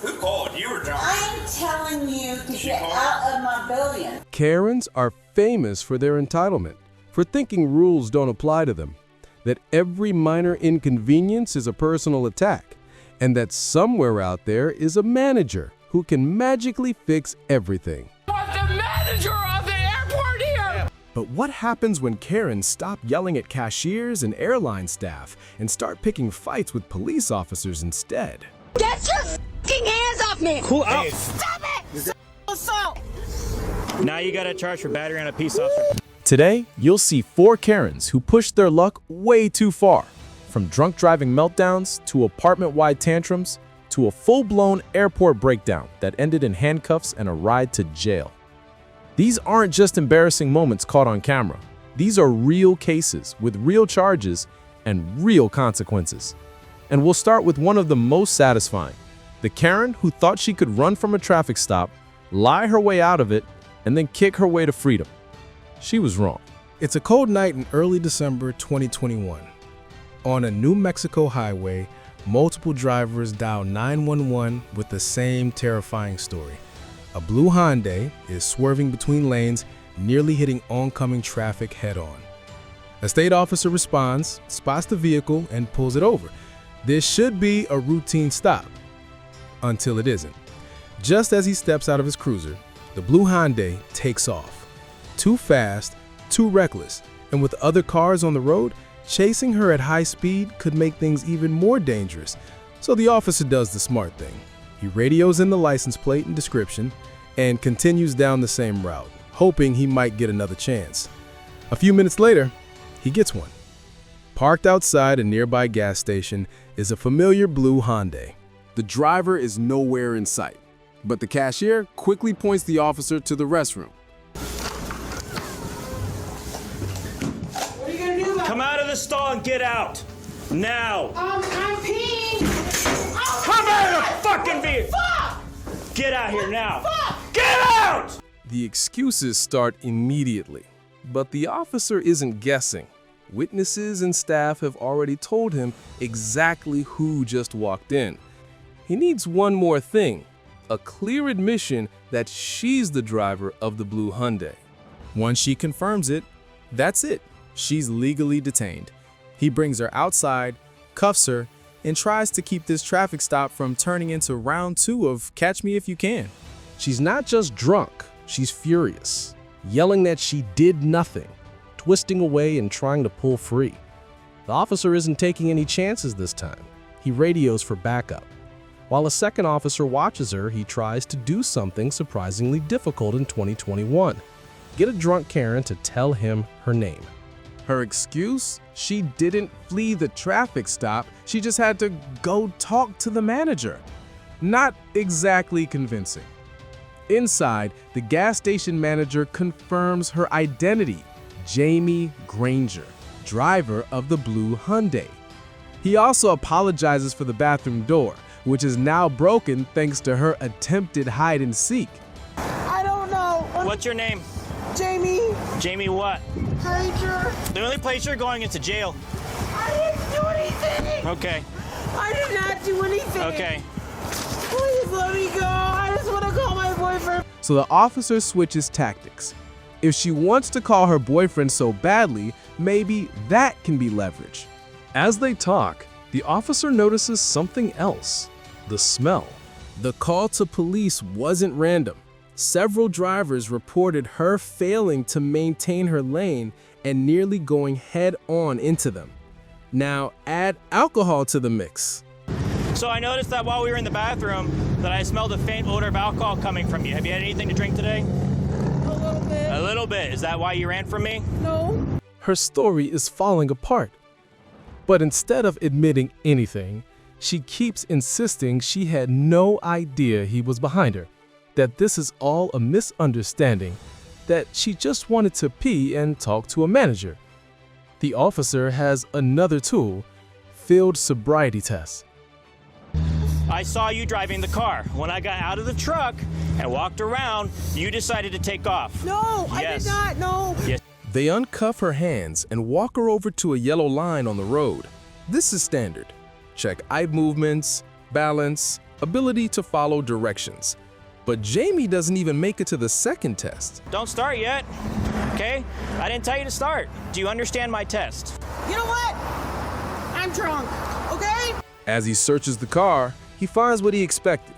Who called? You or John? I'm telling you to get out of my building. Karens are famous for their entitlement, for thinking rules don't apply to them, that every minor inconvenience is a personal attack, and that somewhere out there is a manager who can magically fix everything. I'm the manager of the airport here! But what happens when Karens stop yelling at cashiers and airline staff and start picking fights with police officers instead? Get your f***ing hands off me! Cool out. Stop it! Assault! Now you got a charge for battery on a peace officer. Today, you'll see 4 Karens who pushed their luck way too far. From drunk driving meltdowns, to apartment-wide tantrums, to a full-blown airport breakdown that ended in handcuffs and a ride to jail. These aren't just embarrassing moments caught on camera. These are real cases with real charges and real consequences. And we'll start with one of the most satisfying. The Karen who thought she could run from a traffic stop, lie her way out of it, and then kick her way to freedom. She was wrong. It's a cold night in early December 2021. On a New Mexico highway, multiple drivers dial 911 with the same terrifying story. A blue Hyundai is swerving between lanes, nearly hitting oncoming traffic head-on. A state officer responds, spots the vehicle, and pulls it over. This should be a routine stop, until it isn't. Just as he steps out of his cruiser, the blue Hyundai takes off. Too fast, too reckless, and with other cars on the road, chasing her at high speed could make things even more dangerous. So the officer does the smart thing. He radios in the license plate and description and continues down the same route, hoping he might get another chance. A few minutes later, he gets one. Parked outside a nearby gas station is a familiar blue Hyundai. The driver is nowhere in sight, but the cashier quickly points the officer to the restroom. What are you gonna do about Come out of the stall and get out. Now. I'm peeing. Oh, Come out of the fucking vehicle. fuck! Get out here now. Fuck! Get out! The excuses start immediately, but the officer isn't guessing. Witnesses and staff have already told him exactly who just walked in. He needs one more thing, a clear admission that she's the driver of the blue Hyundai. Once she confirms it, that's it. She's legally detained. He brings her outside, cuffs her, and tries to keep this traffic stop from turning into round 2 of Catch Me If You Can. She's not just drunk, she's furious, yelling that she did nothing, twisting away and trying to pull free. The officer isn't taking any chances this time. He radios for backup. While a second officer watches her, he tries to do something surprisingly difficult in 2021. Get a drunk Karen to tell him her name. Her excuse? She didn't flee the traffic stop, she just had to go talk to the manager. Not exactly convincing. Inside, the gas station manager confirms her identity, Jamie Granger, driver of the blue Hyundai. He also apologizes for the bathroom door, which is now broken thanks to her attempted hide and seek. I don't know. What's your name? Jamie Jamie what? Granger. The only place you're going is to jail. I didn't do anything. Okay. I did not do anything. Okay. Please let me go. I just want to call my boyfriend. So the officer switches tactics. If she wants to call her boyfriend so badly, maybe that can be leverage. As they talk, the officer notices something else. The smell. The call to police wasn't random. Several drivers reported her failing to maintain her lane and nearly going head-on into them. Now add alcohol to the mix. So I noticed that while we were in the bathroom that I smelled a faint odor of alcohol coming from you. Have you had anything to drink today? A little bit. A little bit. Is that why you ran from me? No. Her story is falling apart. But instead of admitting anything, she keeps insisting she had no idea he was behind her, that this is all a misunderstanding, that she just wanted to pee and talk to a manager. The officer has another tool, field sobriety tests. I saw you driving the car. When I got out of the truck and walked around, you decided to take off. No, I Yes. did not. No. Yes. They uncuff her hands and walk her over to a yellow line on the road. This is standard. Check eye movements, balance, ability to follow directions. But Jamie doesn't even make it to the second test. Don't start yet, okay? I didn't tell you to start. Do you understand my test? You know what? I'm drunk, okay? As he searches the car, he finds what he expected: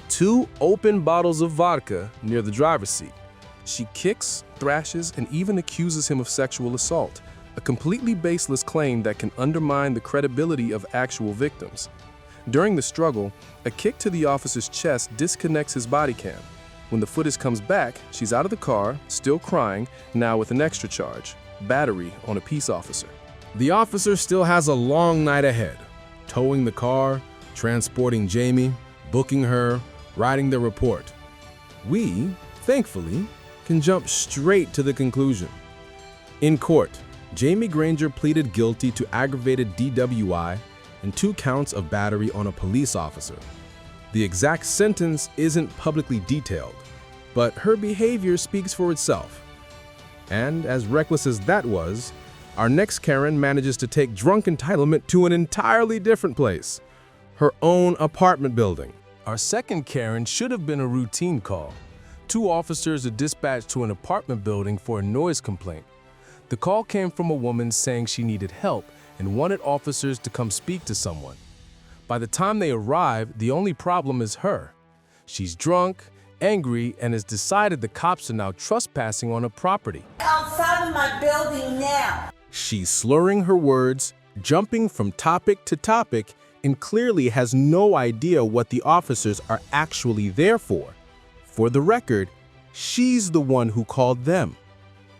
2 open bottles of vodka near the driver's seat. She kicks, thrashes, and even accuses him of sexual assault, a completely baseless claim that can undermine the credibility of actual victims. During the struggle, a kick to the officer's chest disconnects his body cam. When the footage comes back, she's out of the car, still crying, now with an extra charge: battery on a peace officer. The officer still has a long night ahead, towing the car, transporting Jamie, booking her, writing the report. We, thankfully, can jump straight to the conclusion. In court, Jamie Granger pleaded guilty to aggravated DWI and 2 counts of battery on a police officer. The exact sentence isn't publicly detailed, but her behavior speaks for itself. And as reckless as that was, our next Karen manages to take drunk entitlement to an entirely different place: her own apartment building. Our second Karen should have been a routine call. 2 officers are dispatched to an apartment building for a noise complaint. The call came from a woman saying she needed help and wanted officers to come speak to someone. By the time they arrive, the only problem is her. She's drunk, angry, and has decided the cops are now trespassing on her property. Outside of my building now. She's slurring her words, jumping from topic to topic, and clearly has no idea what the officers are actually there for. For the record, she's the one who called them.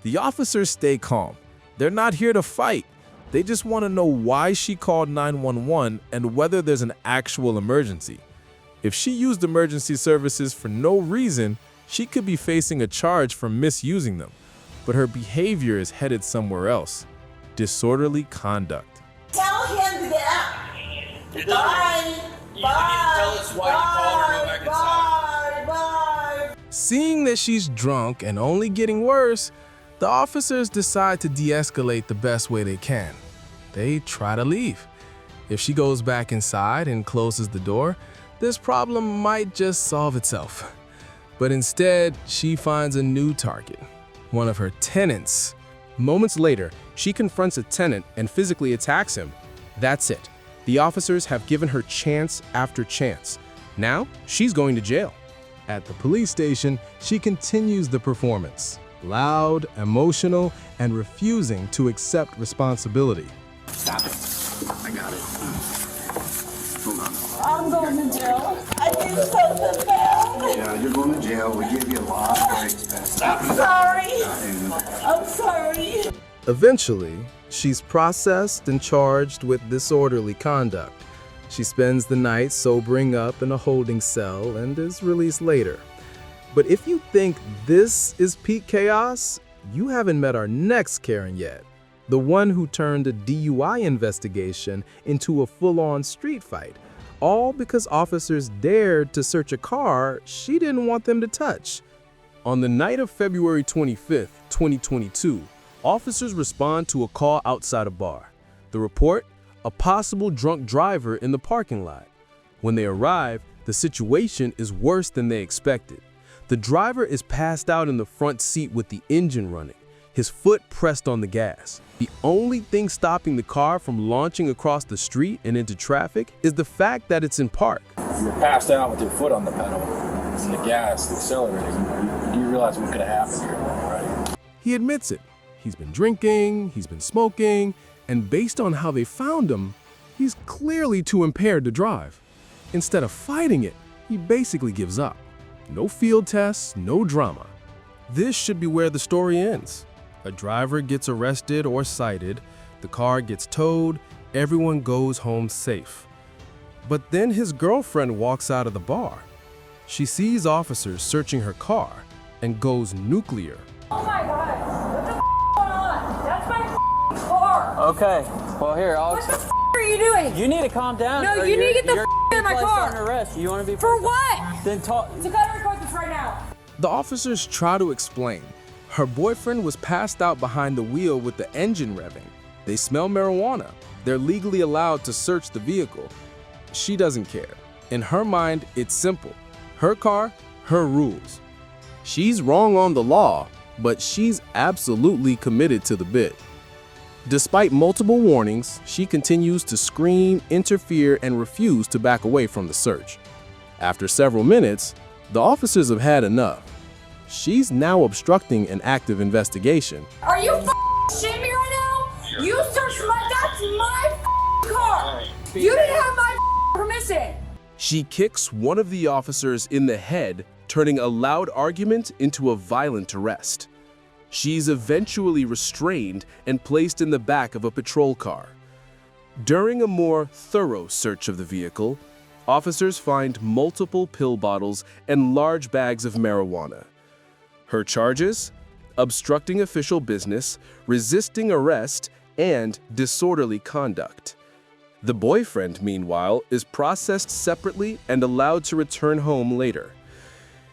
The officers stay calm. They're not here to fight. They just want to know why she called 911 and whether there's an actual emergency. If she used emergency services for no reason, she could be facing a charge for misusing them. But her behavior is headed somewhere else: disorderly conduct. Tell him to get out. Bye. Bye. Seeing that she's drunk and only getting worse, the officers decide to de-escalate the best way they can. They try to leave. If she goes back inside and closes the door, this problem might just solve itself. But instead, she finds a new target: one of her tenants. Moments later, she confronts a tenant and physically attacks him. That's it. The officers have given her chance after chance. Now, she's going to jail. At the police station, she continues the performance: loud, emotional, and refusing to accept responsibility. Stop it. I got it. Hold on. I'm going to jail. I did something bad. Yeah, you're going to jail. We give you a lot of breaks. I'm sorry. I'm sorry. Eventually, she's processed and charged with disorderly conduct. She spends the night sobering up in a holding cell and is released later. But if you think this is peak chaos, you haven't met our next Karen yet. The one who turned a DUI investigation into a full-on street fight, all because officers dared to search a car she didn't want them to touch. On the night of February 25th, 2022, officers respond to a call outside a bar. The report: a possible drunk driver in the parking lot. When they arrive, the situation is worse than they expected. The driver is passed out in the front seat with the engine running, his foot pressed on the gas. The only thing stopping the car from launching across the street and into traffic is the fact that it's in park. You were passed out with your foot on the pedal and the gas, the accelerator. You realize what could have happened here, right? He admits it. He's been drinking, he's been smoking, and based on how they found him, he's clearly too impaired to drive. Instead of fighting it, he basically gives up. No field tests, no drama. This should be where the story ends. A driver gets arrested or cited, the car gets towed, everyone goes home safe. But then his girlfriend walks out of the bar. She sees officers searching her car and goes nuclear. Oh my God, what the going on? That's my car. Okay, well here, I'll... What the are you doing? You need to calm down. No, you need to get the out of my car. Under arrest. You want to be... For what? Then talk... So gotta record this right now. The officers try to explain. Her boyfriend was passed out behind the wheel with the engine revving. They smell marijuana. They're legally allowed to search the vehicle. She doesn't care. In her mind, it's simple. Her car, her rules. She's wrong on the law, but she's absolutely committed to the bit. Despite multiple warnings, she continues to scream, interfere, and refuse to back away from the search. After several minutes, the officers have had enough. She's now obstructing an active investigation. Are you shitting me right now? You searched that's my car. You didn't have my permission. She kicks one of the officers in the head, turning a loud argument into a violent arrest. She's eventually restrained and placed in the back of a patrol car. During a more thorough search of the vehicle, officers find multiple pill bottles and large bags of marijuana. Her charges? Obstructing official business, resisting arrest, and disorderly conduct. The boyfriend, meanwhile, is processed separately and allowed to return home later.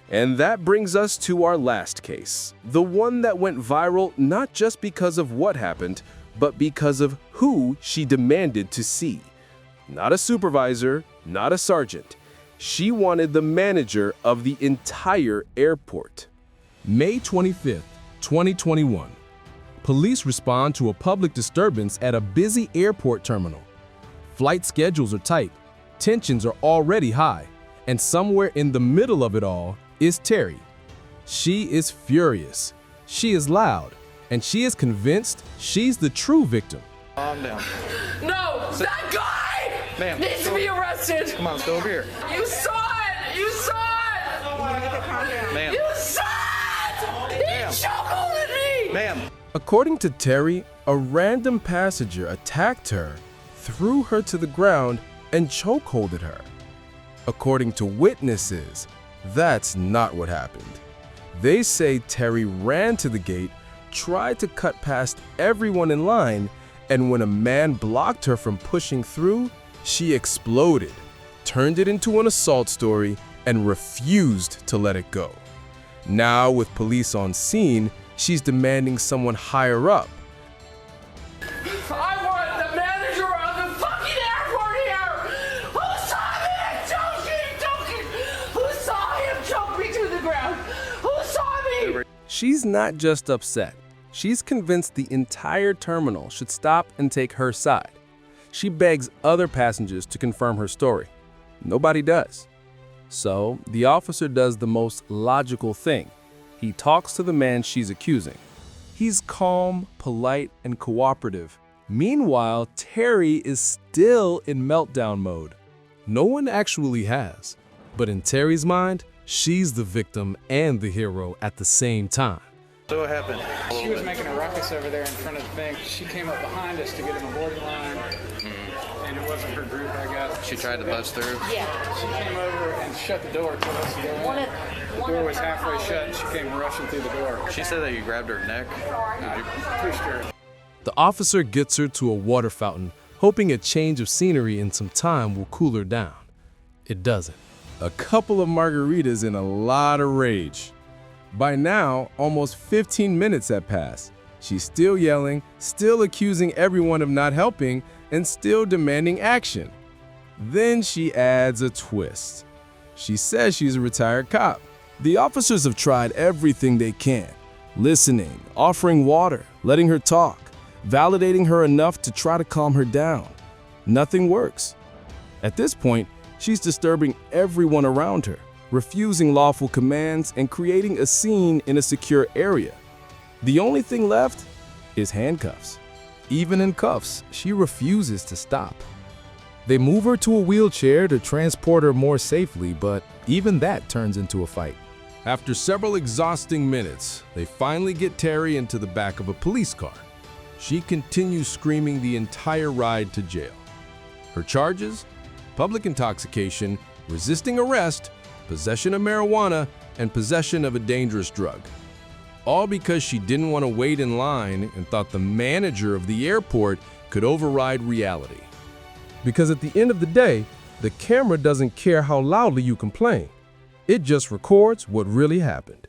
And that brings us to our last case, the one that went viral not just because of what happened, but because of who she demanded to see. Not a supervisor, not a sergeant. She wanted the manager of the entire airport. May 25th, 2021. Police respond to a public disturbance at a busy airport terminal. Flight schedules are tight, tensions are already high, and somewhere in the middle of it all is Terry. She is furious, she is loud, and she is convinced she's the true victim. Calm down. No, that guy needs to be arrested. Come on, let's go over here. You saw it. You saw it. Ma'am. You saw it. He chokeholded me. Ma'am. According to Terry, a random passenger attacked her, threw her to the ground, and chokeholded her. According to witnesses, that's not what happened. They say Terry ran to the gate, tried to cut past everyone in line, and when a man blocked her from pushing through, she exploded, turned it into an assault story, and refused to let it go. Now, with police on scene, she's demanding someone higher up. I want the manager of the fucking airport here. Who saw me choking? Who saw him choke me to the ground? Who saw me? She's not just upset. She's convinced the entire terminal should stop and take her side. She begs other passengers to confirm her story. Nobody does. So the officer does the most logical thing. He talks to the man she's accusing. He's calm, polite, and cooperative. Meanwhile, Terry is still in meltdown mode. No one actually has, but in Terry's mind, she's the victim and the hero at the same time. So what happened? She was making a ruckus over there in front of the thing. She came up behind us to get in the boarding line, and it wasn't her group, I guess. She tried to bust through? Yeah. She came over and shut the door, told us to go in. The door was halfway shut, and she came rushing through the door. She said that you grabbed her neck. I pushed her. The officer gets her to a water fountain, hoping a change of scenery and some time will cool her down. It doesn't. A couple of margaritas and a lot of rage. By now, almost 15 minutes have passed. She's still yelling, still accusing everyone of not helping, and still demanding action. Then she adds a twist. She says she's a retired cop. The officers have tried everything they can, listening, offering water, letting her talk, validating her enough to try to calm her down. Nothing works. At this point, she's disturbing everyone around her, refusing lawful commands and creating a scene in a secure area. The only thing left is handcuffs. Even in cuffs, she refuses to stop. They move her to a wheelchair to transport her more safely, but even that turns into a fight. After several exhausting minutes, they finally get Terry into the back of a police car. She continues screaming the entire ride to jail. Her charges? Public intoxication, resisting arrest, possession of marijuana, and possession of a dangerous drug. All because she didn't want to wait in line and thought the manager of the airport could override reality. Because at the end of the day, the camera doesn't care how loudly you complain. It just records what really happened.